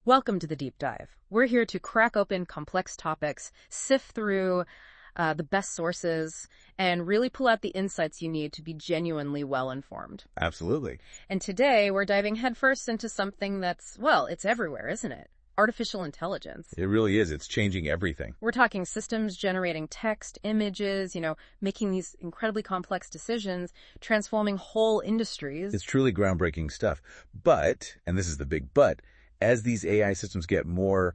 Welcome to the Deep Dive. We're here to crack open complex topics, sift through the best sources, and really pull out the insights you need to be genuinely well-informed. Absolutely. And today, we're diving headfirst into something that's, well, it's everywhere, isn't it? Artificial intelligence. It really is. It's changing everything. We're talking systems generating text, images, making these incredibly complex decisions, transforming whole industries. It's truly groundbreaking stuff. But, and this is the big but, as these AI systems get more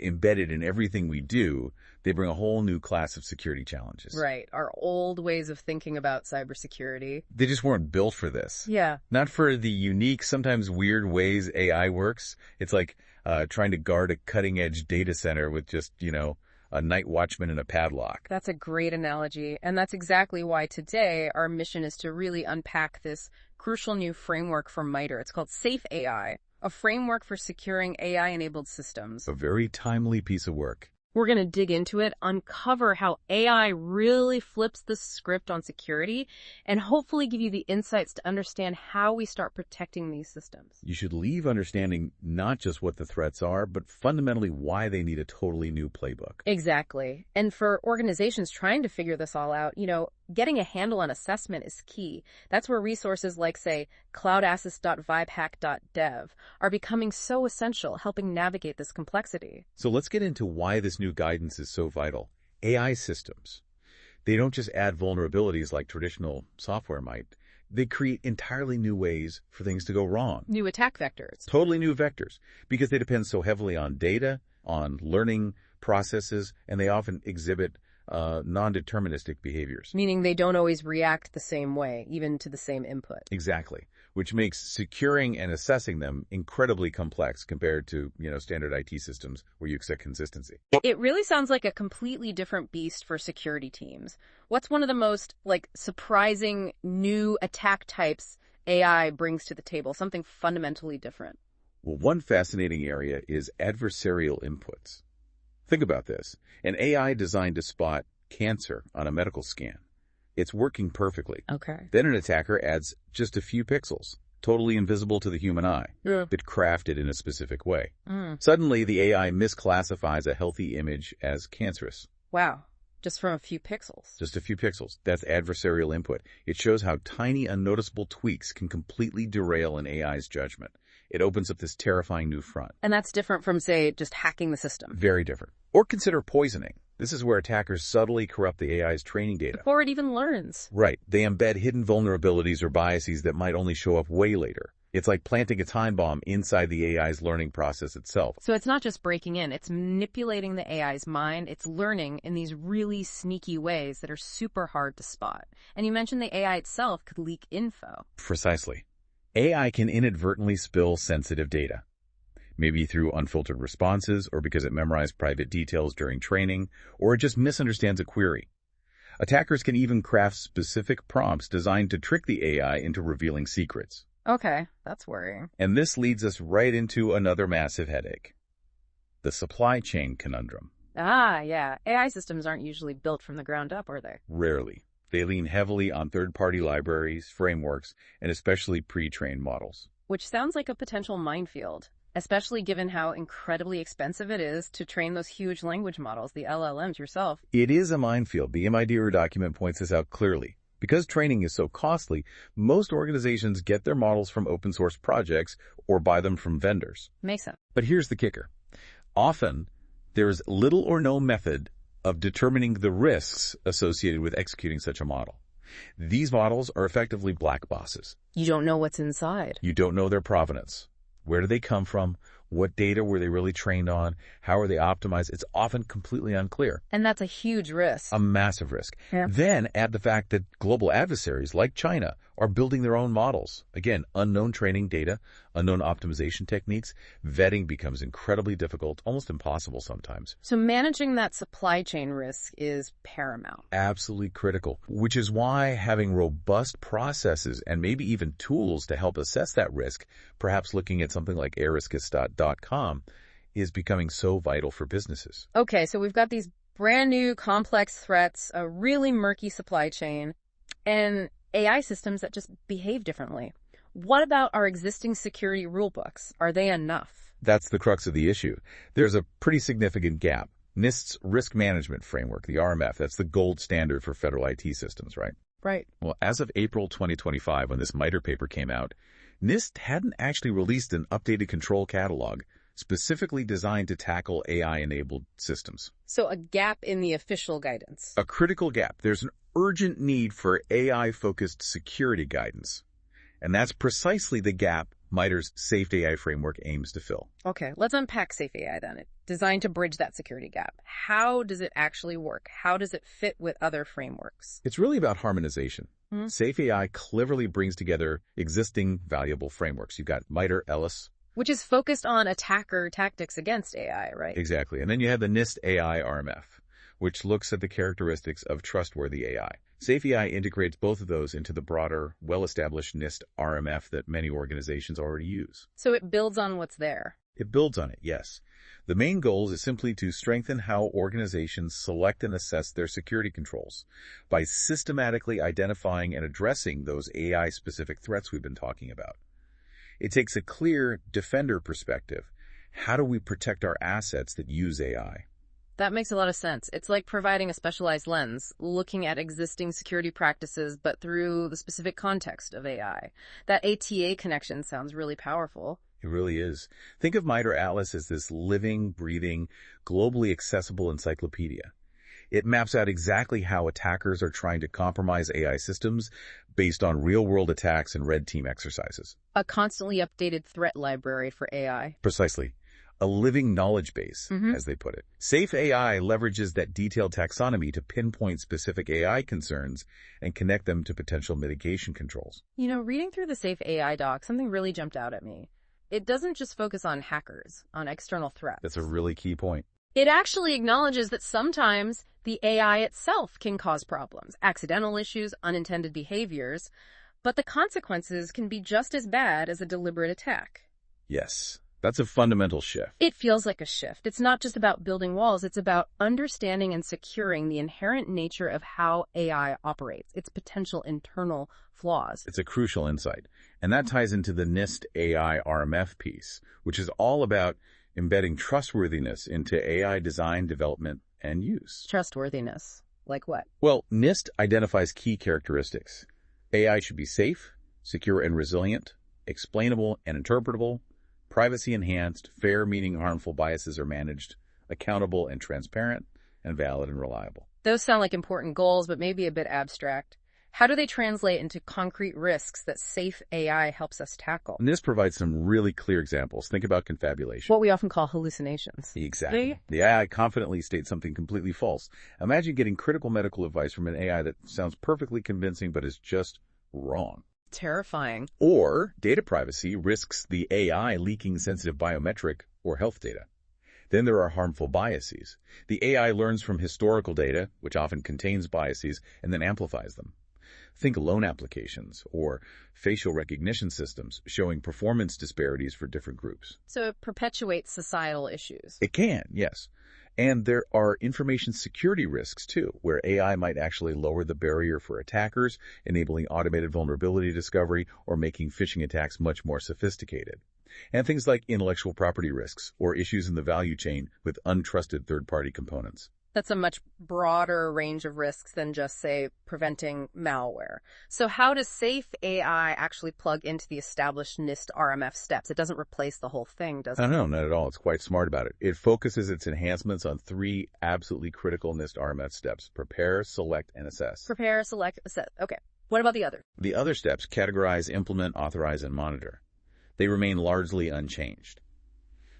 embedded in everything we do, they bring a whole new class of security challenges. Right. Our old ways of thinking about cybersecurity. They just weren't built for this. Yeah. Not for the unique, sometimes weird ways AI works. It's like trying to guard a cutting-edge data center with just, a night watchman and a padlock. That's a great analogy. And that's exactly why today our mission is to really unpack this crucial new framework from MITRE. It's called Safe AI, a framework for securing AI-enabled systems. A very timely piece of work. We're going to dig into it, uncover how AI really flips the script on security, and hopefully give you the insights to understand how we start protecting these systems. You should leave understanding not just what the threats are, but fundamentally why they need a totally new playbook. Exactly. And for organizations trying to figure this all out, getting a handle on assessment is key. That's where resources like, say, cloudassist.vibehack.dev are becoming so essential, helping navigate this complexity. So let's get into why this new guidance is so vital. AI systems, they don't just add vulnerabilities like traditional software might. They create entirely new ways for things to go wrong. New attack vectors. Totally new vectors, because they depend so heavily on data, on learning processes, and they often exhibit non-deterministic behaviors. Meaning they don't always react the same way, even to the same input. Exactly, which makes securing and assessing them incredibly complex compared to, standard IT systems where you expect consistency. It really sounds like a completely different beast for security teams. What's one of the most, surprising new attack types AI brings to the table? Something fundamentally different. Well, one fascinating area is adversarial inputs. Think about this. An AI designed to spot cancer on a medical scan. It's working perfectly. Okay. Then an attacker adds just a few pixels, totally invisible to the human eye, but crafted in a specific way. Suddenly, the AI misclassifies a healthy image as cancerous. Wow. Just from a few pixels. Just a few pixels. That's adversarial input. It shows how tiny, unnoticeable tweaks can completely derail an AI's judgment. It opens up this terrifying new front. And that's different from, say, just hacking the system. Very different. Or consider poisoning. This is where attackers subtly corrupt the AI's training data. Before it even learns. Right. They embed hidden vulnerabilities or biases that might only show up way later. It's like planting a time bomb inside the AI's learning process itself. So it's not just breaking in, it's manipulating the AI's mind. It's learning in these really sneaky ways that are super hard to spot. And you mentioned the AI itself could leak info. Precisely. AI can inadvertently spill sensitive data, maybe through unfiltered responses or because it memorized private details during training, or it just misunderstands a query. Attackers can even craft specific prompts designed to trick the AI into revealing secrets. Okay, that's worrying. And this leads us right into another massive headache, the supply chain conundrum. Ah, yeah. AI systems aren't usually built from the ground up, are they? Rarely. They lean heavily on third-party libraries, frameworks, and especially pre-trained models. Which sounds like a potential minefield, especially given how incredibly expensive it is to train those huge language models, the LLMs yourself. It is a minefield. The MITRE document points this out clearly. Because training is so costly, most organizations get their models from open-source projects or buy them from vendors. Makes sense. But here's the kicker. Often, there's little or no method of determining the risks associated with executing such a model. These models are effectively black boxes. You don't know what's inside. You don't know their provenance. Where do they come from? What data were they really trained on? How are they optimized? It's often completely unclear. And that's a huge risk. A massive risk. Yeah. Then add the fact that global adversaries like China are building their own models. Again, unknown training data, unknown optimization techniques. Vetting becomes incredibly difficult, almost impossible sometimes. So managing that supply chain risk is paramount. Absolutely critical, which is why having robust processes and maybe even tools to help assess that risk, perhaps looking at something like ariskist.com, is becoming so vital for businesses. Okay, so we've got these brand new complex threats, a really murky supply chain, and AI systems that just behave differently. What about our existing security rulebooks? Are they enough? That's the crux of the issue. There's a pretty significant gap. NIST's risk management framework, the RMF, that's the gold standard for federal IT systems, right? Right. Well, as of April 2025, when this MITRE paper came out, NIST hadn't actually released an updated control catalog specifically designed to tackle AI-enabled systems. So a gap in the official guidance. A critical gap. There's an urgent need for AI-focused security guidance. And that's precisely the gap MITRE's Safe AI framework aims to fill. Okay, let's unpack Safe AI then. It's designed to bridge that security gap. How does it actually work? How does it fit with other frameworks? It's really about harmonization. Safe AI cleverly brings together existing valuable frameworks. You've got MITRE Ellis, Which is focused on attacker tactics against AI, right? exactly. And then you have the NIST AI RMF, which looks at the characteristics of trustworthy AI. Safe AI integrates both of those into the broader, well-established NIST RMF that many organizations already use. So it builds on what's there. It builds on it, yes. The main goal is simply to strengthen how organizations select and assess their security controls by systematically identifying and addressing those AI-specific threats we've been talking about. It takes a clear defender perspective. How do we protect our assets that use AI? That makes a lot of sense. It's like providing a specialized lens, looking at existing security practices, but through the specific context of AI. That ATA connection sounds really powerful. It really is. Think of MITRE Atlas as this living, breathing, globally accessible encyclopedia. It maps out exactly how attackers are trying to compromise AI systems based on real-world attacks and red team exercises. A constantly updated threat library for AI. Precisely. A living knowledge base, as they put it. Safe AI leverages that detailed taxonomy to pinpoint specific AI concerns and connect them to potential mitigation controls. You know, reading through the Safe AI doc, something really jumped out at me. It doesn't just focus on hackers, on external threats. That's a really key point. It actually acknowledges that sometimes the AI itself can cause problems, accidental issues, unintended behaviors, but the consequences can be just as bad as a deliberate attack. Yes. That's a fundamental shift. It feels like a shift. It's not just about building walls. It's about understanding and securing the inherent nature of how AI operates, its potential internal flaws. It's a crucial insight. And that ties into the NIST AI RMF piece, which is all about embedding trustworthiness into AI design, development, and use. Trustworthiness. Like what? Well, NIST identifies key characteristics. AI should be safe, secure and resilient, explainable and interpretable, privacy enhanced, fair meaning harmful biases are managed, accountable and transparent, and valid and reliable. Those sound like important goals, but maybe a bit abstract. How do they translate into concrete risks that Safe AI helps us tackle? And this provides some really clear examples. Think about confabulation. What we often call hallucinations. Exactly. The AI confidently states something completely false. Imagine getting critical medical advice from an AI that sounds perfectly convincing but is just wrong. Terrifying. Or data privacy risks the AI leaking sensitive biometric or health data. Then there are harmful biases. The AI learns from historical data, which often contains biases, and then amplifies them. Think loan applications or facial recognition systems showing performance disparities for different groups. So it perpetuates societal issues. It can, yes. And there are information security risks, too, where AI might actually lower the barrier for attackers, enabling automated vulnerability discovery or making phishing attacks much more sophisticated. And things like intellectual property risks or issues in the value chain with untrusted third-party components. That's a much broader range of risks than just, say, preventing malware. So how does Safe AI actually plug into the established NIST RMF steps? It doesn't replace the whole thing, does it? No, not at all. It's quite smart about it. It focuses its enhancements on three absolutely critical NIST RMF steps: prepare, select, and assess. Prepare, select, assess. Okay. What about the others? The other steps: categorize, implement, authorize, and monitor. They remain largely unchanged.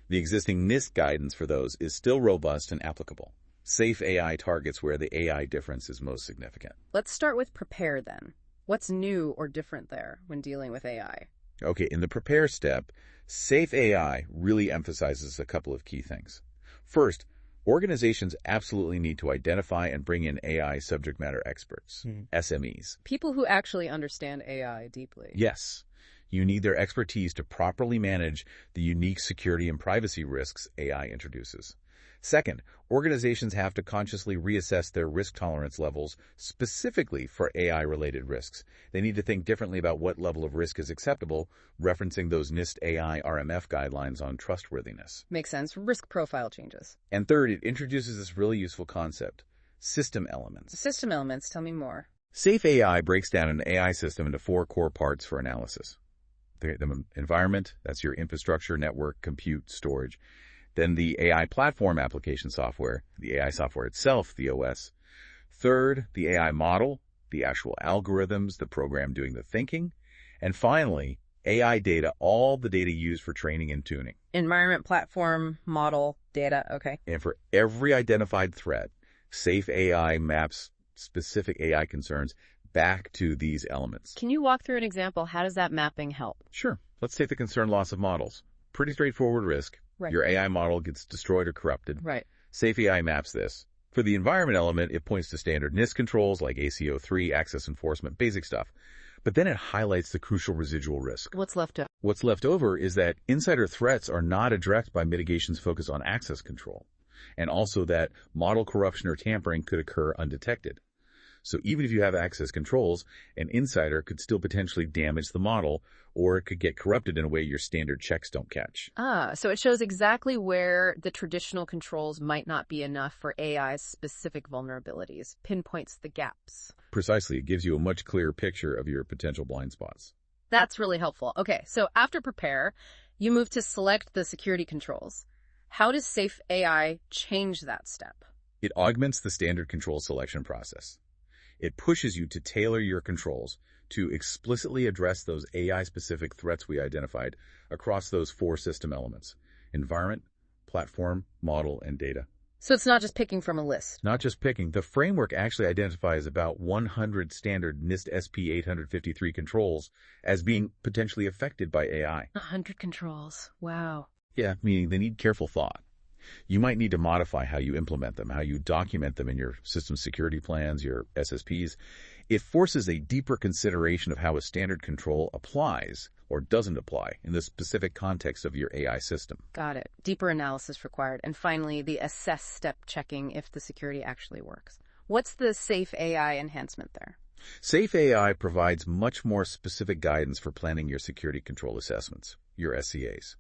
The existing NIST guidance for those is still robust and applicable. Safe AI targets where the AI difference is most significant. Let's start with prepare then. What's new or different there when dealing with AI? Okay, in the prepare step, Safe AI really emphasizes a couple of key things. First, organizations absolutely need to identify and bring in AI subject matter experts, SMEs. People who actually understand AI deeply. Yes. You need their expertise to properly manage the unique security and privacy risks AI introduces. Second, organizations have to consciously reassess their risk tolerance levels specifically for AI-related risks. They need to think differently about what level of risk is acceptable, referencing those NIST AI RMF guidelines on trustworthiness. Makes sense. Risk profile changes. And third, it introduces this really useful concept, system elements. System elements, tell me more. Safe AI breaks down an AI system into 4 core parts for analysis. The environment, that's your infrastructure, network, compute, storage. Then the AI platform application software, the AI software itself, the OS. Third, the AI model, the actual algorithms, the program doing the thinking. And finally, AI data, all the data used for training and tuning. Environment, platform, model, data, okay. And for every identified threat, Safe AI maps specific AI concerns back to these elements. Can you walk through an example? How does that mapping help? Sure. Let's take the concern loss of models. Pretty straightforward risk. Right. Your AI model gets destroyed or corrupted. Right. Safe AI maps this. For the environment element, it points to standard NIST controls like ACO3, access enforcement, basic stuff. But then it highlights the crucial residual risk. What's left over? What's left over is that insider threats are not addressed by mitigations focused on access control, and also that model corruption or tampering could occur undetected. So even if you have access controls, an insider could still potentially damage the model, or it could get corrupted in a way your standard checks don't catch. So it shows exactly where the traditional controls might not be enough for AI's specific vulnerabilities, pinpoints the gaps. Precisely. It gives you a much clearer picture of your potential blind spots. That's really helpful. Okay, so after prepare, you move to select the security controls. How does Safe AI change that step? It augments the standard control selection process. It pushes you to tailor your controls to explicitly address those AI-specific threats we identified across those 4 system elements: environment, platform, model, and data. So it's not just picking from a list. Not just picking. The framework actually identifies about 100 standard NIST SP 853 controls as being potentially affected by AI. 100 controls. Wow. Yeah, meaning they need careful thought. You might need to modify how you implement them, how you document them in your system security plans, your SSPs. It forces a deeper consideration of how a standard control applies or doesn't apply in the specific context of your AI system. Got it. Deeper analysis required. And finally, the assess step checking if the security actually works. What's the Safe AI enhancement there? Safe AI provides much more specific guidance for planning your security control assessments, your SCAs.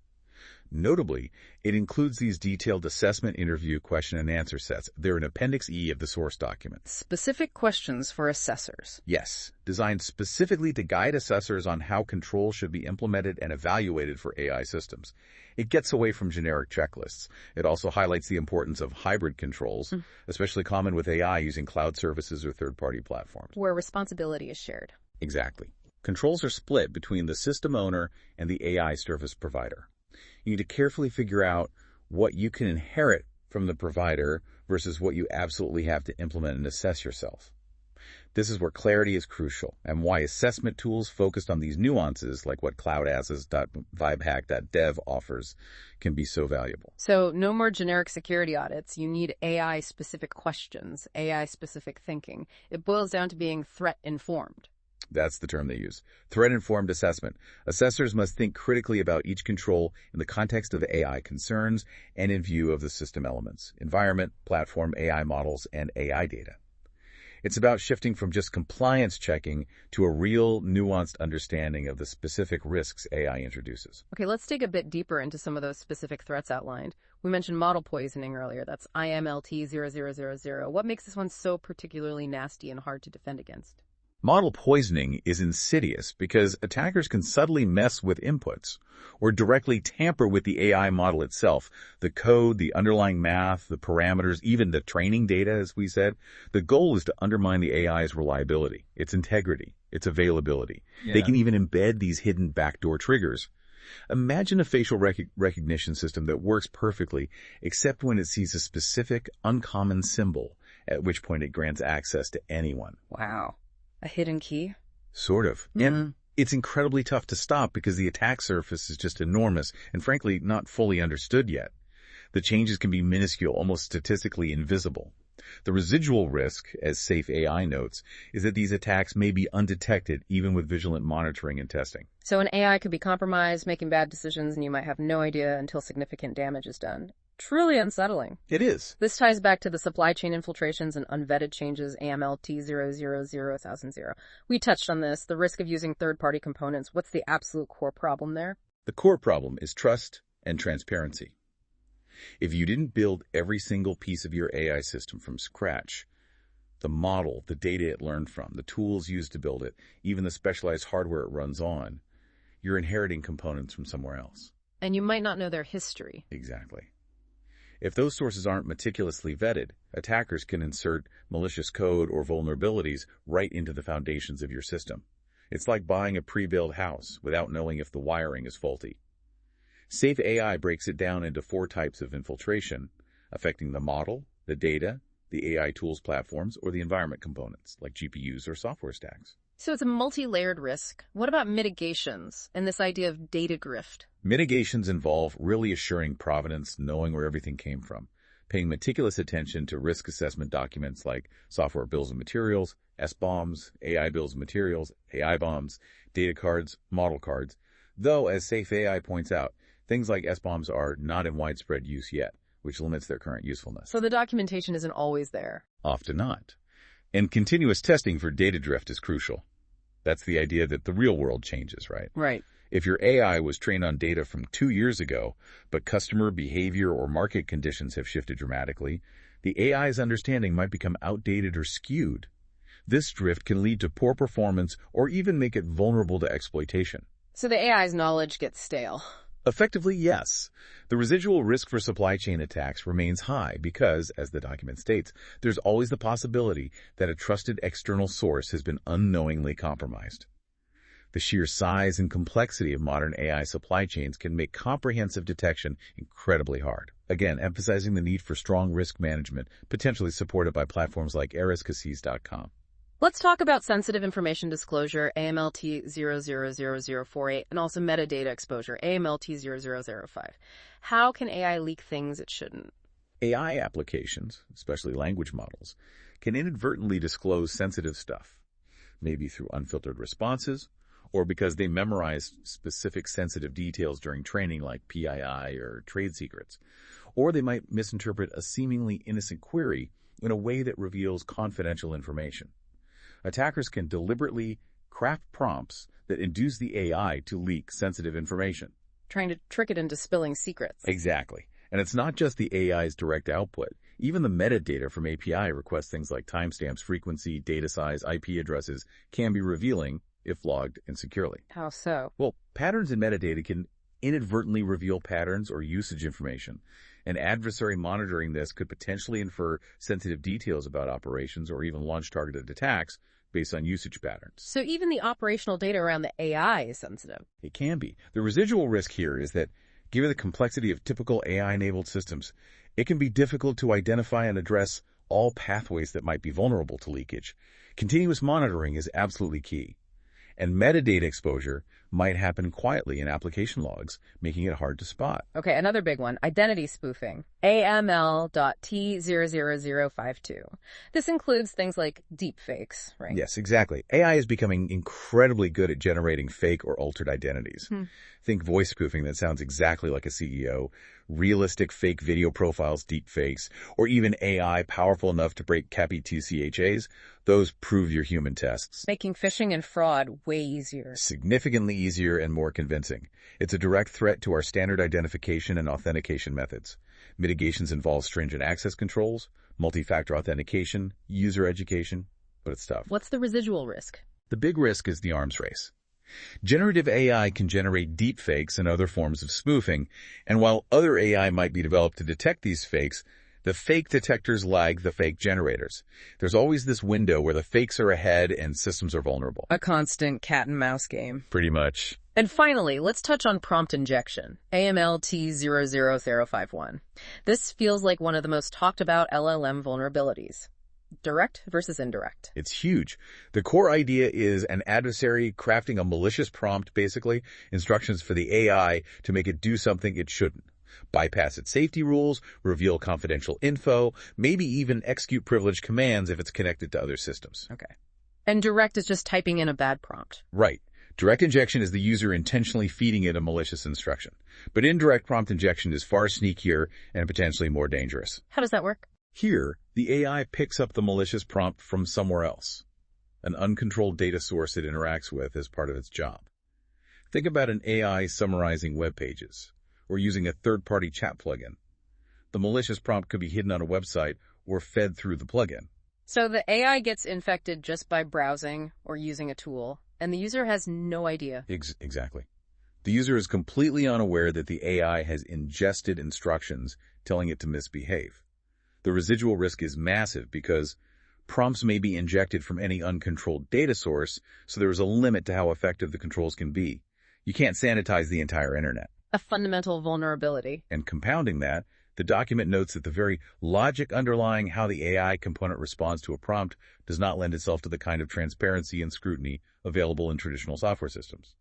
Notably, it includes these detailed assessment interview question and answer sets. They're in Appendix E of the source document. Specific questions for assessors. Yes, designed specifically to guide assessors on how controls should be implemented and evaluated for AI systems. It gets away from generic checklists. It also highlights the importance of hybrid controls, especially common with AI using cloud services or third-party platforms. Where responsibility is shared. Exactly. Controls are split between the system owner and the AI service provider. You need to carefully figure out what you can inherit from the provider versus what you absolutely have to implement and assess yourself. This is where clarity is crucial and why assessment tools focused on these nuances, like what cloudassets.vibehack.dev offers, can be so valuable. So no more generic security audits. You need AI-specific questions, AI-specific thinking. It boils down to being threat-informed. That's the term they use. Threat-informed assessment. Assessors must think critically about each control in the context of AI concerns and in view of the system elements: environment, platform, AI models, and AI data. It's about shifting from just compliance checking to a real, nuanced understanding of the specific risks AI introduces. Okay, let's dig a bit deeper into some of those specific threats outlined. We mentioned model poisoning earlier. That's IMLT0000. What makes this one so particularly nasty and hard to defend against? Model poisoning is insidious because attackers can subtly mess with inputs or directly tamper with the AI model itself, the code, the underlying math, the parameters, even the training data, as we said. The goal is to undermine the AI's reliability, its integrity, its availability. Yeah. They can even embed these hidden backdoor triggers. Imagine a facial recognition system that works perfectly, except when it sees a specific, uncommon symbol, at which point it grants access to anyone. Wow. A hidden key? Sort of. And it's incredibly tough to stop because the attack surface is just enormous and, frankly, not fully understood yet. The changes can be minuscule, almost statistically invisible. The residual risk, as Safe AI notes, is that these attacks may be undetected even with vigilant monitoring and testing. So an AI could be compromised, making bad decisions, and you might have no idea until significant damage is done. Truly unsettling. It is. This ties back to the supply chain infiltrations and unvetted changes, AMLT 000000. We touched on this, the risk of using third-party components. What's the absolute core problem there? The core problem is trust and transparency. If you didn't build every single piece of your AI system from scratch, the model, the data it learned from, the tools used to build it, even the specialized hardware it runs on, you're inheriting components from somewhere else. And you might not know their history. Exactly. If those sources aren't meticulously vetted, attackers can insert malicious code or vulnerabilities right into the foundations of your system. It's like buying a pre-built house without knowing if the wiring is faulty. Safe AI breaks it down into 4 types of infiltration, affecting the model, the data, the AI tools platforms, or the environment components, like GPUs or software stacks. So it's a multi-layered risk. What about mitigations and this idea of data drift? Mitigations involve really assuring provenance, knowing where everything came from, paying meticulous attention to risk assessment documents like software bills of materials, SBOMs, AI bills of materials, AI bombs, data cards, model cards. Though, as Safe AI points out, things like SBOMs are not in widespread use yet, which limits their current usefulness. So the documentation isn't always there. Often not. And continuous testing for data drift is crucial. That's the idea that the real world changes, right? Right. If your AI was trained on data from 2 years ago, but customer behavior or market conditions have shifted dramatically, the AI's understanding might become outdated or skewed. This drift can lead to poor performance or even make it vulnerable to exploitation. So the AI's knowledge gets stale. Effectively, yes. The residual risk for supply chain attacks remains high because, as the document states, there's always the possibility that a trusted external source has been unknowingly compromised. The sheer size and complexity of modern AI supply chains can make comprehensive detection incredibly hard. Again, emphasizing the need for strong risk management, potentially supported by platforms like eriskassis.com. Let's talk about sensitive information disclosure, AMLT 000048, and also metadata exposure, AMLT 0005. How can AI leak things it shouldn't? AI applications, especially language models, can inadvertently disclose sensitive stuff, maybe through unfiltered responses, or because they memorized specific sensitive details during training like PII or trade secrets. Or they might misinterpret a seemingly innocent query in a way that reveals confidential information. Attackers can deliberately craft prompts that induce the AI to leak sensitive information. Trying to trick it into spilling secrets. Exactly. And it's not just the AI's direct output. Even the metadata from API requests things like timestamps, frequency, data size, IP addresses can be revealing if logged insecurely. How so? Well, patterns in metadata can inadvertently reveal patterns or usage information. An adversary monitoring this could potentially infer sensitive details about operations or even launch targeted attacks based on usage patterns. So even the operational data around the AI is sensitive. It can be. The residual risk here is that, given the complexity of typical AI-enabled systems, it can be difficult to identify and address all pathways that might be vulnerable to leakage. Continuous monitoring is absolutely key. And metadata exposure might happen quietly in application logs, making it hard to spot. Okay, another big one, identity spoofing, AML.T00052. This includes things like deepfakes, right? Yes, exactly. AI is becoming incredibly good at generating fake or altered identities. Think voice spoofing that sounds exactly like a CEO, realistic fake video profiles, deepfakes, or even AI powerful enough to break CAPI2 CHAs. Those prove your human tests. Making phishing and fraud way easier. Significantly easier and more convincing. It's a direct threat to our standard identification and authentication methods. Mitigations involve stringent access controls, multi-factor authentication, user education, but it's tough. What's the residual risk? The big risk is the arms race. Generative AI can generate deepfakes and other forms of spoofing, and while other AI might be developed to detect these fakes, the fake detectors lag the fake generators. There's always this window where the fakes are ahead and systems are vulnerable. A constant cat and mouse game. Pretty much. And finally, let's touch on prompt injection, AMLT00051. This feels like one of the most talked about LLM vulnerabilities. Direct versus indirect. It's huge. The core idea is an adversary crafting a malicious prompt, basically, instructions for the AI to make it do something it shouldn't. bypass its safety rules, reveal confidential info, maybe even execute privileged commands if it's connected to other systems. Okay. And direct is just typing in a bad prompt. Right. Direct injection is the user intentionally feeding it a malicious instruction. But indirect prompt injection is far sneakier and potentially more dangerous. How does that work? Here, the AI picks up the malicious prompt from somewhere else, an uncontrolled data source it interacts with as part of its job. Think about an AI summarizing web pages, or using a third-party chat plugin. The malicious prompt could be hidden on a website or fed through the plugin. So the AI gets infected just by browsing or using a tool, and the user has no idea. Exactly. The user is completely unaware that the AI has ingested instructions telling it to misbehave. The residual risk is massive because prompts may be injected from any uncontrolled data source, so there is a limit to how effective the controls can be. You can't sanitize the entire internet. A fundamental vulnerability. And compounding that, the document notes that the very logic underlying how the AI component responds to a prompt does not lend itself to the kind of transparency and scrutiny available in traditional software systems.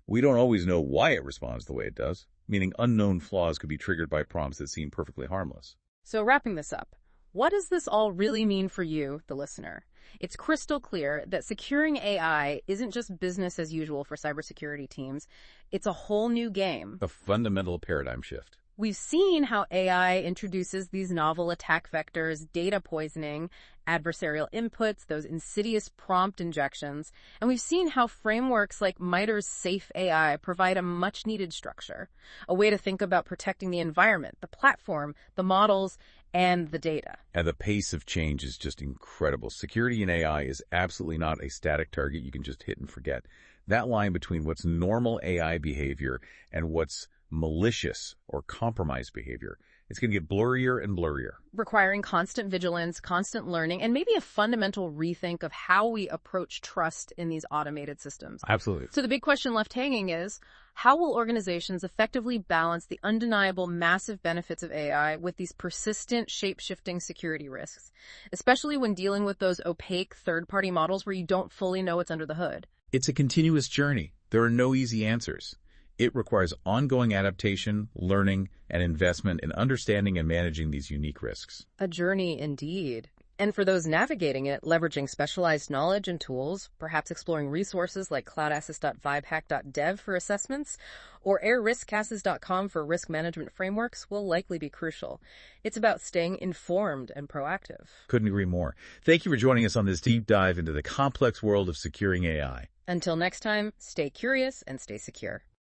We don't always know why it responds the way it does, meaning unknown flaws could be triggered by prompts that seem perfectly harmless. So wrapping this up, what does this all really mean for you, the listener? It's crystal clear that securing AI isn't just business as usual for cybersecurity teams. It's a whole new game. A fundamental paradigm shift. We've seen how AI introduces these novel attack vectors, data poisoning, adversarial inputs, those insidious prompt injections, and we've seen how frameworks like MITRE's Safe AI provide a much-needed structure, a way to think about protecting the environment, the platform, the models, and the data. And the pace of change is just incredible. Security in AI is absolutely not a static target you can just hit and forget. That line between what's normal AI behavior and what's malicious or compromised behavior, it's going to get blurrier and blurrier. Requiring constant vigilance, constant learning, and maybe a fundamental rethink of how we approach trust in these automated systems. Absolutely. So the big question left hanging is, how will organizations effectively balance the undeniable massive benefits of AI with these persistent, shape-shifting security risks, especially when dealing with those opaque third-party models where you don't fully know what's under the hood? It's a continuous journey. There are no easy answers. It requires ongoing adaptation, learning, and investment in understanding and managing these unique risks. A journey indeed. And for those navigating it, leveraging specialized knowledge and tools, perhaps exploring resources like cloudassist.vibehack.dev for assessments, or airriskcasses.com for risk management frameworks will likely be crucial. It's about staying informed and proactive. Couldn't agree more. Thank you for joining us on this deep dive into the complex world of securing AI. Until next time, stay curious and stay secure.